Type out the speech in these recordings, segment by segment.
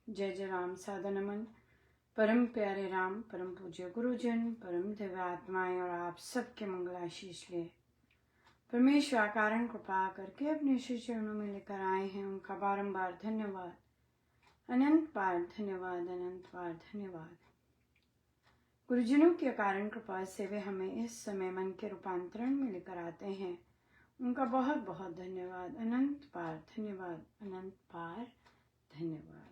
जय जय राम सादा नमन। परम प्यारे राम, परम पूज्य गुरुजन, परम दिव्य आत्माएं और आप सबके मंगल आशीष ले परमेश्वर कारण कृपा करके अपने श्री चरणों में लेकर आए हैं। उनका बारंबार धन्यवाद, अनंत बार धन्यवाद, अनंत बार धन्यवाद। गुरुजनों की कारण कृपा से वे हमें इस समय मन के रूपांतरण में लेकर आते हैं। उनका बहुत बहुत धन्यवाद, अनंत बार धन्यवाद, अनंत बार धन्यवाद।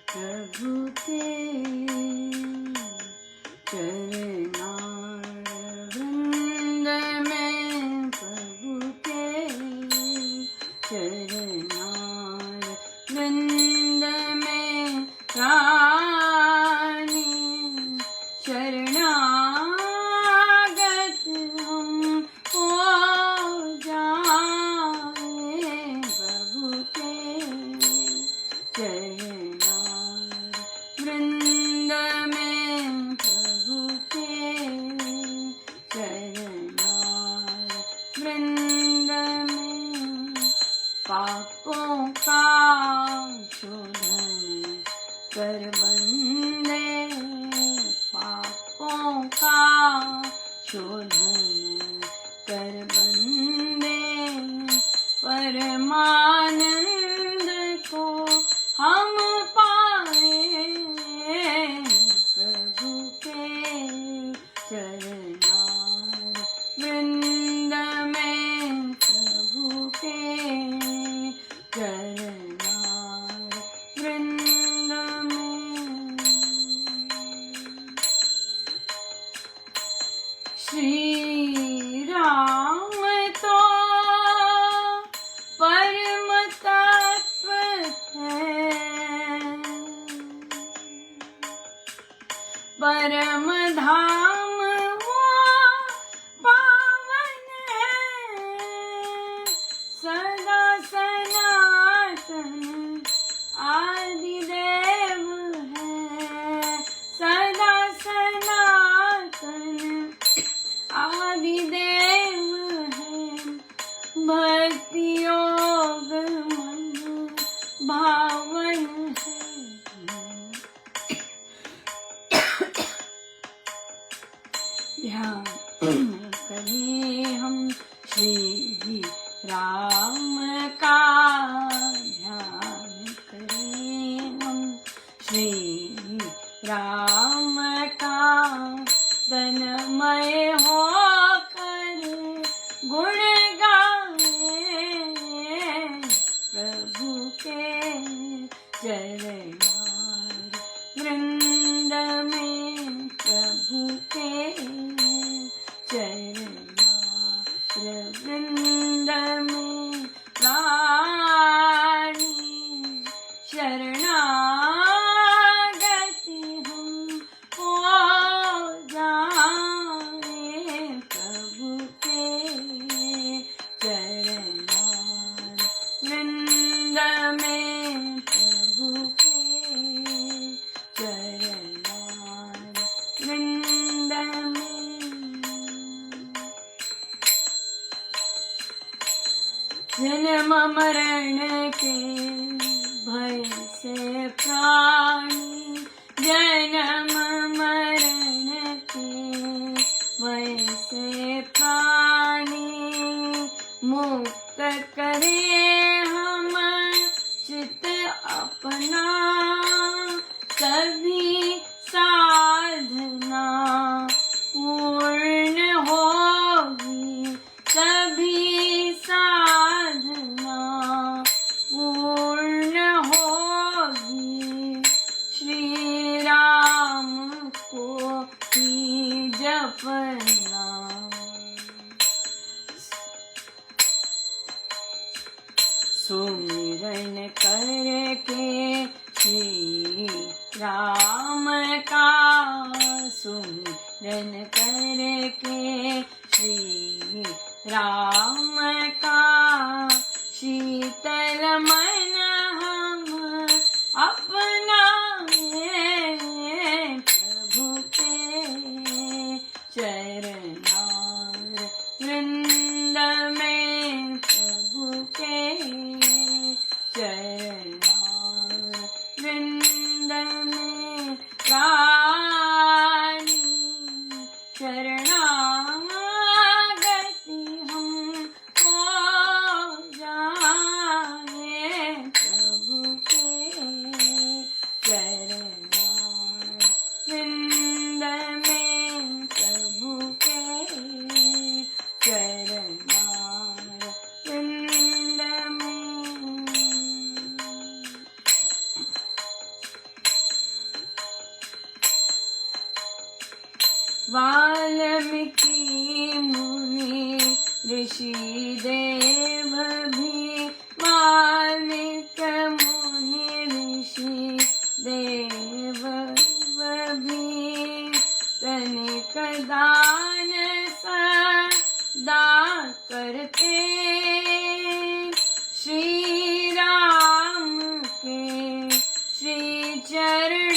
प्रभु के चरणारविंद में, प्रभु के चरणारविंद में प्राणी शरणागत हम हो जाए। प्रभु के वृंद में, प्रभु के चरणार वृंद में पापों का शोधन कर बंदे, पापों का शोधन कर बंदे, परमानंद को हम पाए। प्रभु के चरणार वृंद में, प्रभु के चरणार वृंद में। श्री राम तो परम तत्व है, परम धाम वो पावन है, सदा सनातन आदिदेव है, सदा सनातन आदिदेव है। भक्ति योग मन भावन है, ध्यान करें हम श्री राम का, ध्यान करें हम श्री राम का। तन्मय होकर गुण गाए, प्रभु के चरणार वृंद में, प्रभु के चरणार वृंद में प्राणी शरणागति हम हो जाए। प्रभु के चरणार वृंद में, प्रभु के चरणार वृंद में। जन्म मरण के भय से प्राणी, जन्म मरण के भय से प्राणी मुक्त करे हम चित अपना। सभी साधना पूर्ण होगी, सभी साधना पूर्ण होगी। अपना। सुमिरन करके श्री राम का, सुमिरन करके श्री राम का, शीतल मन हम अपनाए प्रभु के चरणार वृंद में, प्रभु के चरणार वृंद में रानी शरणागति हम हो जाए प्रभु के चरणार वृंद में, प्रभु के चरणार वृंद में। वाल्मीकि मुनि ऋषि देव भी, वाल्मीकि मुनि ऋषि देव भी, तनिक दान सदा करते श्री राम के श्री चरण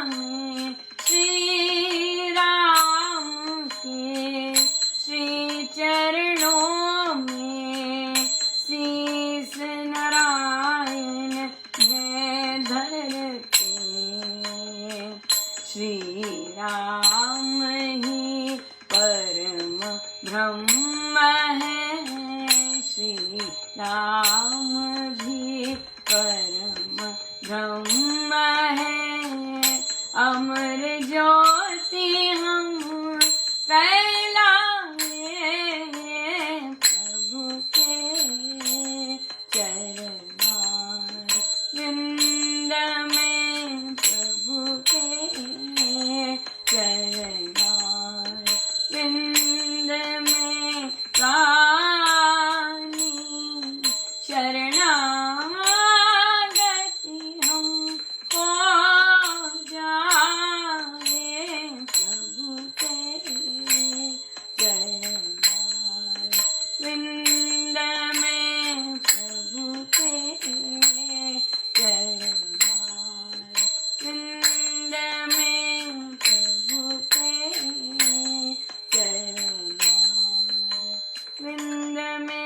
में, श्री राम के श्री चरणों में शीस नारायण में धरते। श्री राम ही परम ब्रह्म है, श्री राम भी परम ब्रह्म है। अमर ज्योति हम फैलाए प्रभु के चरणार वृंद में, प्रभु के चरणार वृंद में रानी शरणागति हम हो जाए प्रभु के चरणार वृंद में, प्रभु के चरणार वृंद में, प्रभु के चरणार वृंद में।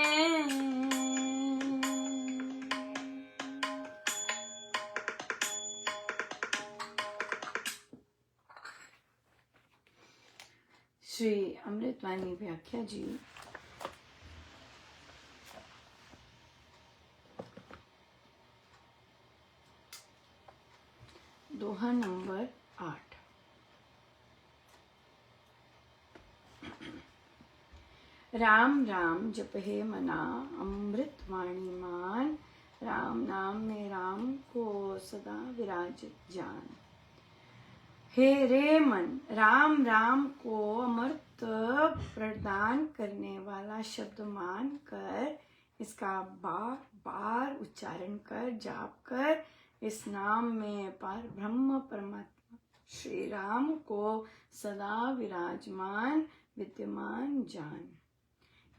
श्री अमृतवाणी व्याख्या जी। दोहा नंबर 8। राम राम जपहे मना अमृत वाणी मान, राम नाम में राम को सदा विराजित जान। हे रे मन, राम राम को अमृत प्रदान करने वाला शब्द मान कर, इसका बार बार उच्चारण कर, जाप कर, इस नाम में पर ब्रह्म परमात्मा श्री राम को सदा विराजमान विद्यमान जान।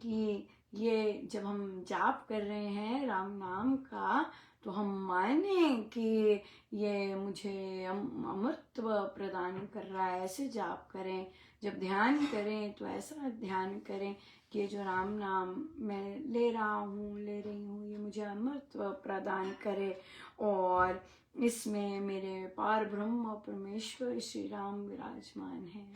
कि ये जब हम जाप कर रहे हैं राम नाम का, तो हम माने कि ये मुझे अमृत प्रदान कर रहा है, ऐसे जाप करें। जब ध्यान करें तो ऐसा ध्यान करें कि ये जो राम नाम मैं ले रहा हूँ, ले रही हूँ, ये मुझे अमृत प्रदान करे और इसमें मेरे पार ब्रह्म परमेश्वर श्री राम विराजमान है।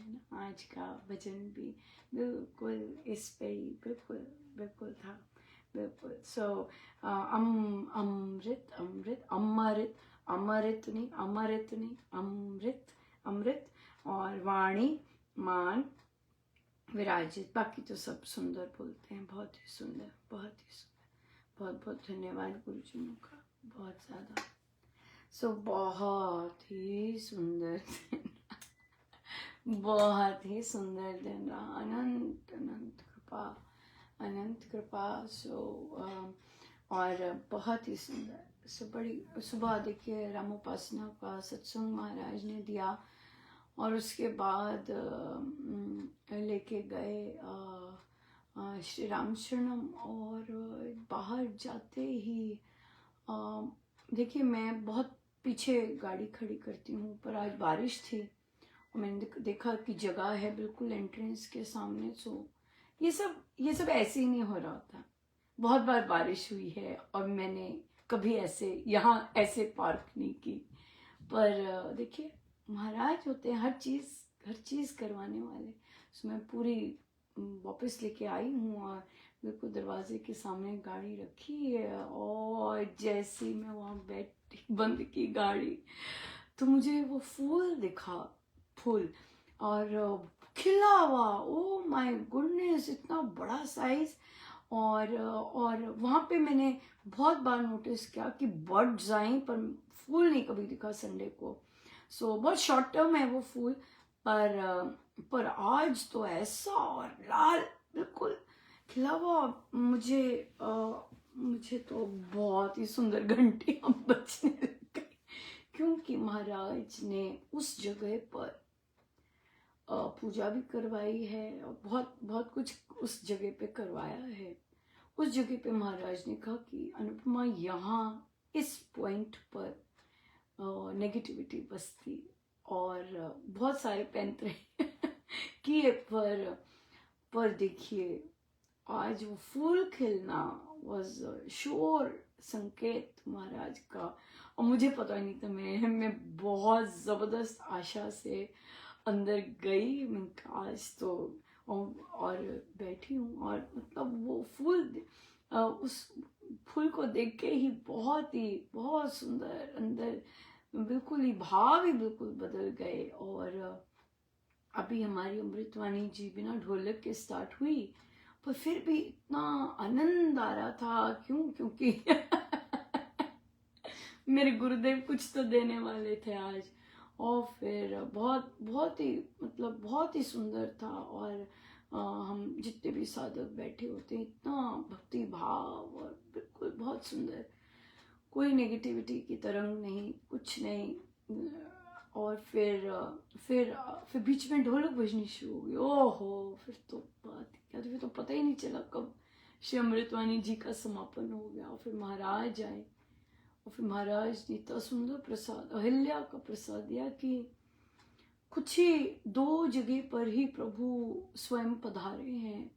आज का भजन भी बिल्कुल इस पे ही बिल्कुल था, बिल्कुल। सो अमृत अमृत अमृत अमृत नहीं, अमृत नहीं, अमृत अमृत, और वाणी मान विराजित। बाकी तो सब सुंदर बोलते हैं, बहुत ही सुंदर, बहुत ही सुंदर। बहुत बहुत धन्यवाद गुरुजनों का, बहुत ज़्यादा। सो बहुत ही सुंदर बहुत ही सुंदर दिन रहा, अनंत अनंत कृपा, अनंत कृपा। और बहुत ही सुंदर। बड़ी सुबह देखिए रामोपासना का सत्संग महाराज ने दिया, और उसके बाद लेके गए श्री राम शरणम। और बाहर जाते ही देखिए मैं बहुत पीछे गाड़ी खड़ी करती हूँ, पर आज बारिश थी और मैंने देखा कि जगह है बिल्कुल एंट्रेंस के सामने। सो ये सब ऐसे ही नहीं हो रहा होता। बहुत बार बारिश हुई है और मैंने कभी ऐसे यहाँ ऐसे पार्क नहीं की, पर देखिए महाराज होते हैं हर चीज करवाने वाले। सो मैं पूरी वापस लेके आई हूँ और बिल्कुल दरवाजे के सामने गाड़ी रखी है, और जैसे मैं वहाँ बैठी बंद की गाड़ी तो मुझे वो फूल दिखा, फूल और खिला हुआ। ओ माय गुडनेस, इतना बड़ा साइज। और वहाँ पे मैंने बहुत बार नोटिस किया कि बर्ड्स आई पर फूल नहीं कभी दिखा संडे को। सो बहुत शॉर्ट टर्म है वो फूल, पर आज तो ऐसा और लाल बिल्कुल खिला हुआ। मुझे तो बहुत ही सुंदर घंटियां बजने लग गई, क्योंकि महाराज ने उस जगह पर पूजा भी करवाई है और बहुत बहुत कुछ उस जगह पे करवाया है। उस जगह पे महाराज ने कहा कि अनुपमा यहाँ इस पॉइंट पर नेगेटिविटी बसती, और बहुत सारे पैंतरे किए, पर देखिए आज वो फूल खिलना वॉज श्योर संकेत महाराज का। और मुझे पता ही नहीं था, मैं बहुत जबरदस्त आशा से अंदर गई। मैं आज तो और बैठी हूँ, और मतलब वो फूल उस फूल को देख के ही बहुत सुंदर अंदर बिल्कुल ही भाव ही बिल्कुल बदल गए। और अभी हमारी अमृतवाणी जी बिना ढोलक के स्टार्ट हुई, पर फिर भी इतना आनंद आ रहा था। क्योंकि मेरे गुरुदेव कुछ तो देने वाले थे आज। और फिर बहुत ही मतलब बहुत ही सुंदर था। और हम जितने भी साधक बैठे होते हैं, इतना भक्ति भाव और बिल्कुल बहुत सुंदर, कोई नेगेटिविटी की तरंग नहीं, कुछ नहीं। और फिर बीच में ढोलक बजनी शुरू हो गई। ओहो, फिर तो बात क्या, तो फिर तो पता ही नहीं चला कब श्री अमृतवाणी जी का समापन हो गया। और फिर महाराज आए, और फिर महाराज ने इतना सुंदर प्रसाद, अहिल्या का प्रसाद दिया कि कुछ ही 2 जगह पर ही प्रभु स्वयं पधारे हैं।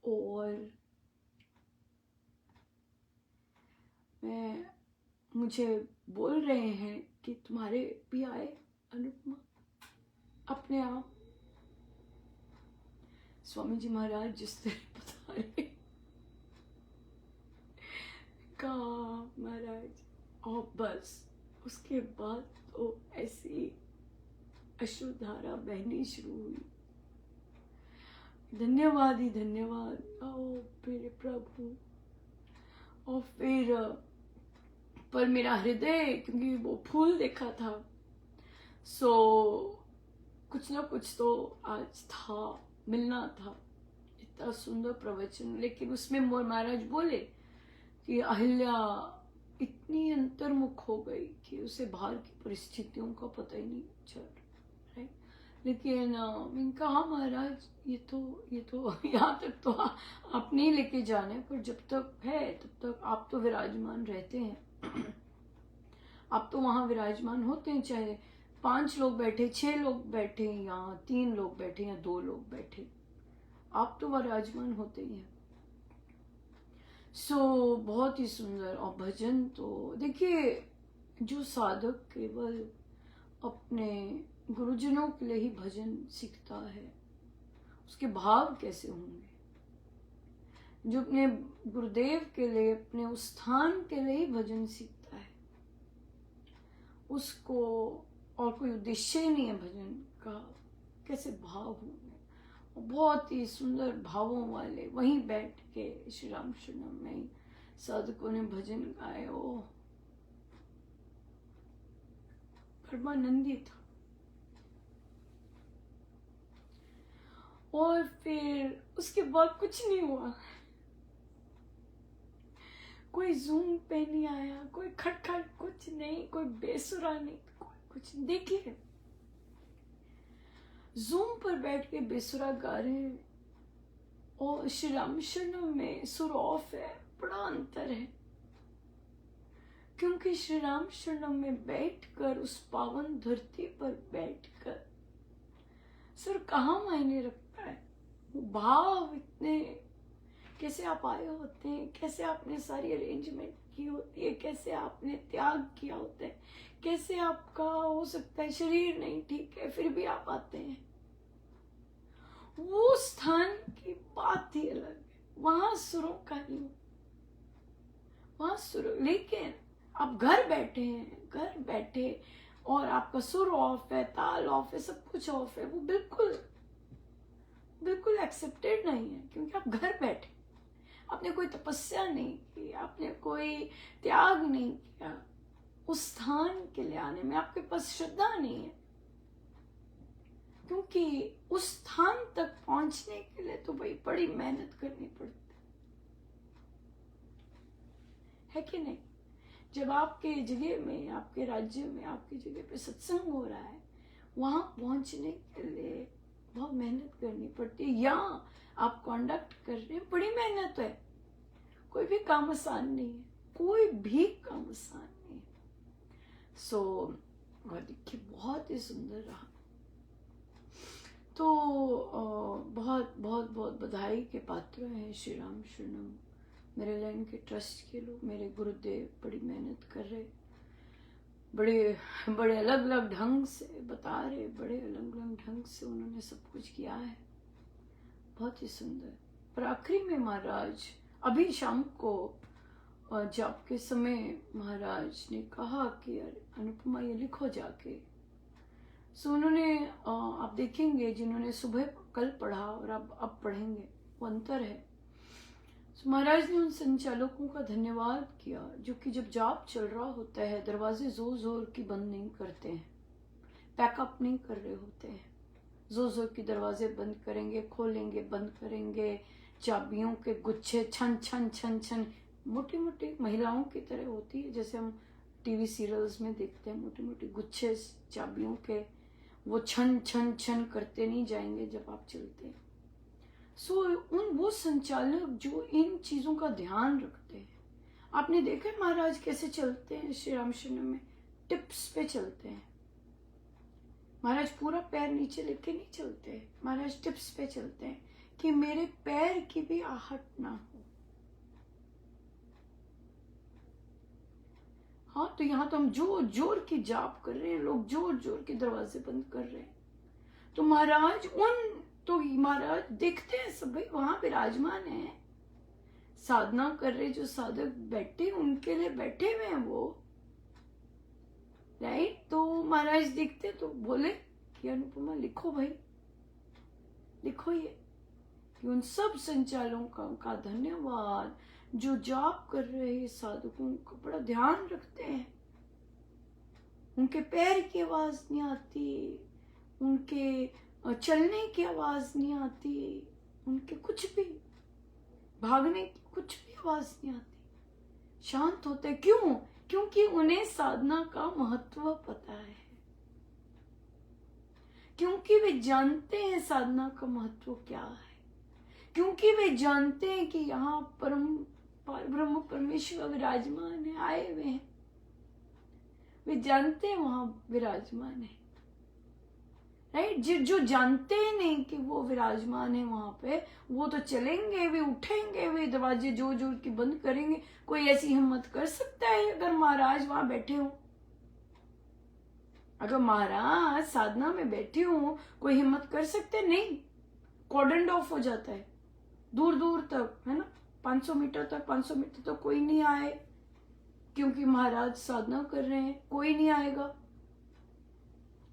और मुझे बोल रहे हैं कि तुम्हारे भी आए अनुपमा अपने आप। स्वामी जी महाराज जिस तरह पधारे, कहा महाराज, और बस उसके बाद तो ऐसी अश्रुधारा बहनी शुरू हुई। धन्यवाद ही धन्यवाद, ओ मेरे प्रभु। और फिर पर मेरा हृदय, क्योंकि वो फूल देखा था, सो कुछ ना कुछ तो आज था, मिलना था। इतना सुंदर प्रवचन, लेकिन उसमें महाराज बोले कि अहिल्या इतनी अंतर्मुख हो गई कि उसे बाहर की परिस्थितियों का पता ही नहीं चल। लेकिन मैंने कहा महाराज ये तो यहाँ तक तो आप नहीं लेके जाने, पर जब तक है तब तक आप तो विराजमान रहते हैं। आप तो वहां विराजमान होते हैं, चाहे 5 लोग बैठे, 6 लोग बैठे, या 3 लोग बैठे, या 2 लोग बैठे, आप तो विराजमान होते ही हैं। सो बहुत ही सुंदर। और भजन तो देखिए, जो साधक केवल अपने गुरुजनों के लिए ही भजन सीखता है, उसके भाव कैसे होंगे। जो अपने गुरुदेव के लिए, अपने उस स्थान के लिए ही भजन सीखता है, उसको और कोई उद्देश्य ही नहीं है भजन का, कैसे भाव होंगे। बहुत ही सुंदर भावों वाले वहीं बैठ के श्री राम शरणम में साधकों ने भजन गाए। ओ परमानंदी था। और फिर उसके बाद कुछ नहीं हुआ। कोई जूम पे नहीं आया, कोई खटखट कुछ नहीं, कोई बेसुरा नहीं, कोई कुछ नहीं। देखिए जूम पर बैठ के बेसुरा गा रहे हैं और श्री राम शरणम में सुर ऑफ है, बड़ा अंतर है। क्योंकि श्री राम शरणम में बैठकर, उस पावन धरती पर बैठकर सुर कहाँ मायने रखता है। वो भाव इतने, कैसे आप आए होते हैं, कैसे आपने सारी अरेंजमेंट की होती है, कैसे आपने त्याग किया होता है, कैसे आपका हो सकता है शरीर नहीं ठीक है फिर भी आप आते हैं। वो स्थान की बात ही अलग है, वहां सुरों का नहीं, वहां सुर। लेकिन आप घर बैठे हैं, घर बैठे और आपका सुर ऑफ है, ताल ऑफ है, सब कुछ ऑफ है, वो बिल्कुल बिल्कुल एक्सेप्टेड नहीं है। क्योंकि आप घर बैठे, आपने कोई तपस्या नहीं की, आपने कोई त्याग नहीं किया। उस स्थान के लिए आने में आपके पास श्रद्धा नहीं है। क्योंकि उस स्थान तक पहुंचने के लिए तो भाई बड़ी मेहनत करनी पड़ती है कि नहीं। जब आपके जगह में, आपके राज्य में, आपकी जगह पे सत्संग हो रहा है, वहां पहुंचने के लिए बहुत मेहनत करनी पड़ती है। या आप कंडक्ट कर रहे हैं, बड़ी मेहनत है। कोई भी काम आसान नहीं है, कोई भी काम आसान नहीं है। सो देखिए बहुत ही सुंदर रहा। तो बहुत बहुत बहुत बधाई के पात्र हैं श्री राम शरणम मेरे लाइन के ट्रस्ट के लोग। मेरे गुरुदेव बड़ी मेहनत कर रहे, बड़े बड़े अलग अलग ढंग से बता रहे, बड़े अलग अलग ढंग से उन्होंने सब कुछ किया है, बहुत ही सुंदर। पर आखिरी में महाराज अभी शाम को जाप के समय महाराज ने कहा कि अनुपमा ये लिखो जाके। सो उन्होंने आप देखेंगे जिन्होंने सुबह कल पढ़ा और अब पढ़ेंगे, वो अंतर है। सो महाराज ने उन संचालकों का धन्यवाद किया जो कि जब जाप चल रहा होता है दरवाजे जोर जोर की बंद नहीं करते हैं, पैकअप नहीं कर रहे होते हैं। जोर जोर की दरवाजे बंद करेंगे, खोलेंगे, बंद करेंगे, चाबियों के गुच्छे छन छन छन छन, मोटी मोटी महिलाओं की तरह होती है जैसे हम टीवी सीरियल्स में देखते हैं, मोटी मोटी गुच्छे चाबियों के, वो छन छन छन करते नहीं जाएंगे जब आप चलते हैं। सो वो संचालक जो इन चीजों का ध्यान रखते हैं, आपने देखा है महाराज कैसे चलते हैं श्री रामशरण में, टिप्स पे चलते हैं। महाराज पूरा पैर नीचे लेके नहीं चलते, महाराज टिप्स पे चलते हैं कि मेरे पैर की भी आहट ना हो। हाँ, तो यहाँ तो हम जोर जोर की जाप कर रहे हैं, लोग जोर जोर के दरवाजे बंद कर रहे हैं। तो महाराज महाराज देखते हैं सब भाई वहां विराजमान है, साधना कर रहे जो साधक बैठे उनके लिए बैठे हुए हैं वो, राइट। तो महाराज देखते तो बोले कि अनुपमा लिखो भाई, लिखो ये। कि उन सब संचालकों का धन्यवाद जो जाप कर रहे साधकों का बड़ा ध्यान रखते हैं। उनके पैर की आवाज नहीं आती, उनके चलने की आवाज नहीं आती, उनके कुछ भी भागने की कुछ भी आवाज नहीं आती, शांत होते। क्यों? क्योंकि उन्हें साधना का महत्व पता है, क्योंकि वे जानते हैं साधना का महत्व क्या है, क्योंकि वे जानते हैं कि यहाँ ब्रह्म परमेश्वर विराजमान है, आए हुए हैं। वे जानते हैं वहां विराजमान है, राइट। जो जानते हैं नहीं कि वो विराजमान है वहां पे, वो तो चलेंगे, वे उठेंगे, वे दरवाजे जोर जोर की बंद करेंगे। कोई ऐसी हिम्मत कर सकता है अगर महाराज वहां बैठे हो? अगर महाराज साधना में बैठे हो, कोई हिम्मत कर सकते? नहीं, कॉर्डन ऑफ हो जाता है दूर दूर तक, है ना, 500 मीटर तक, 500 मीटर तक कोई नहीं आए, क्योंकि महाराज साधना कर रहे हैं, कोई नहीं आएगा।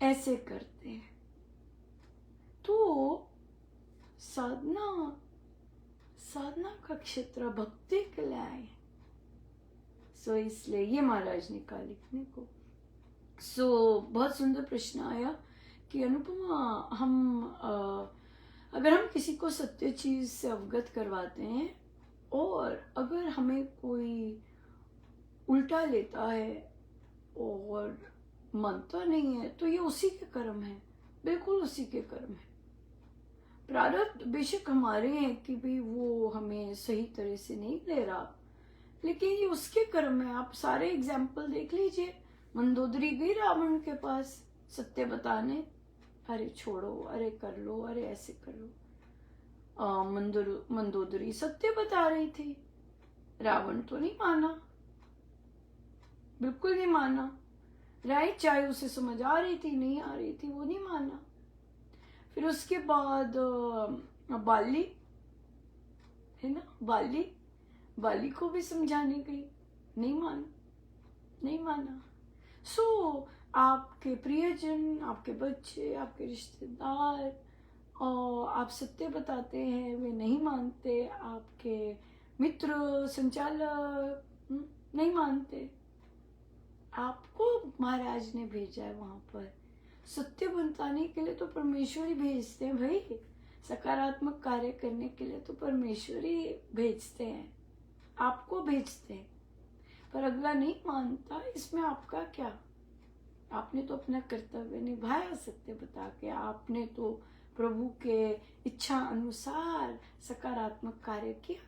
ऐसे करते हैं। तो साधना का क्षेत्र भक्ति के लिए आए। सो इसलिए ये महाराज ने कहा लिखने को। सो बहुत सुंदर प्रश्न आया कि अनुपमा हम अगर हम किसी को सत्य चीज से अवगत करवाते हैं और अगर हमें कोई उल्टा लेता है और मानता नहीं है तो ये उसी के कर्म है, बिल्कुल उसी के कर्म है। प्रारब्ध बेशक हमारे हैं कि भाई वो हमें सही तरह से नहीं ले रहा, लेकिन ये उसके कर्म है। आप सारे एग्जाम्पल देख लीजिए। मंदोदरी गई रावण के पास सत्य बताने, अरे छोड़ो, अरे कर लो, अरे ऐसे कर लो। मंदोदरी सत्य बता रही थी, रावण तो नहीं माना, बिल्कुल नहीं माना। राइट, चाहे उसे समझ आ रही थी नहीं आ रही थी, वो नहीं माना। फिर उसके बाद बाली है ना, बाली को भी समझाने गई, नहीं माना, नहीं माना। सो आपके प्रियजन, आपके बच्चे, आपके रिश्तेदार और आप सत्य बताते हैं, वे नहीं मानते। आपके मित्र, संचालक नहीं मानते। आपको महाराज ने भेजा है वहां पर सत्य बताने के लिए, तो परमेश्वर ही भेजते हैं भाई। सकारात्मक कार्य करने के लिए तो परमेश्वर ही भेजते हैं, आपको भेजते हैं। पर अगला नहीं मानता, इसमें आपका क्या? आपने तो अपना कर्तव्य निभाया सत्य बता के, आपने तो प्रभु के इच्छा अनुसार सकारात्मक कार्य किया।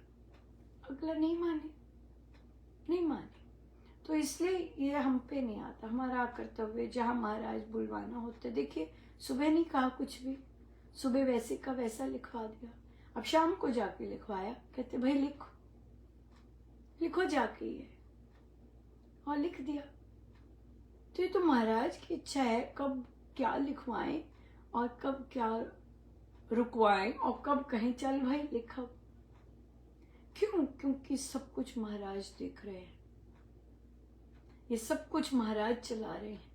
अगला नहीं माने, नहीं माने, तो इसलिए ये हम पे नहीं आता। हमारा कर्तव्य जहाँ महाराज बुलवाना होते, देखिए सुबह नहीं कहा कुछ भी, सुबह वैसे का वैसा लिखवा दिया। अब शाम को जाके लिखवाया, कहते भाई लिखो, लिखो जाके ये, और लिख दिया। तो ये तो महाराज की इच्छा है, कब क्या लिखवाएं और कब क्या रुकवाएं और कब कहें चल भाई लिखो। क्यों? क्योंकि सब कुछ महाराज देख रहे हैं, ये सब कुछ महाराज चला रहे हैं,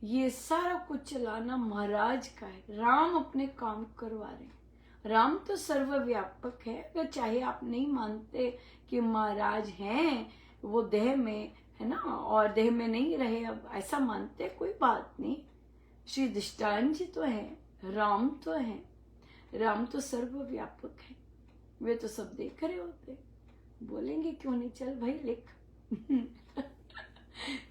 ये सारा कुछ चलाना महाराज का है। राम अपने काम करवा रहे हैं। राम तो सर्वव्यापक है। अगर चाहे आप नहीं मानते कि महाराज हैं, वो देह में है ना, और देह में नहीं रहे, अब ऐसा मानते, कोई बात नहीं। श्री दृष्टान जी तो है, राम तो है, राम तो सर्वव्यापक है, वे तो सब देख रहे होते, बोलेंगे क्यों नहीं चल भाई लिख।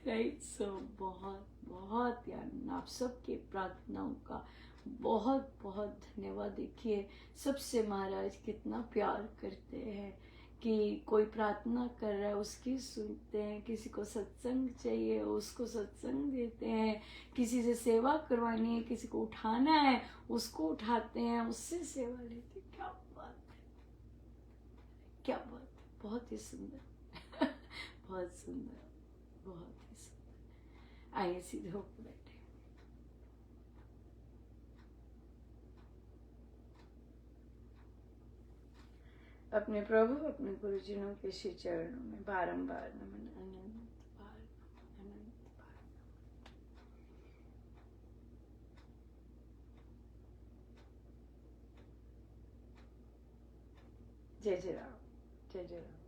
राइट। सो बहुत बहुत यार आप सबके प्रार्थनाओं का बहुत बहुत धन्यवाद। देखिए सबसे महाराज कितना प्यार करते हैं कि कोई प्रार्थना कर रहा है उसकी सुनते हैं, किसी को सत्संग चाहिए उसको सत्संग देते हैं, किसी से सेवा करवानी है, किसी को उठाना है उसको उठाते हैं, उससे सेवा लेते हैं। क्या बात है, क्या बात है, बहुत ही सुंदर। बहुत सुंदर, बहुत ही सुंदर। आइए सीधे होकर बैठे। अपने प्रभु अपने गुरुजनों के श्री चरणों में बारंबार नमन, अनंत बार, अनंत बार। जय जय राम, जय जय राम।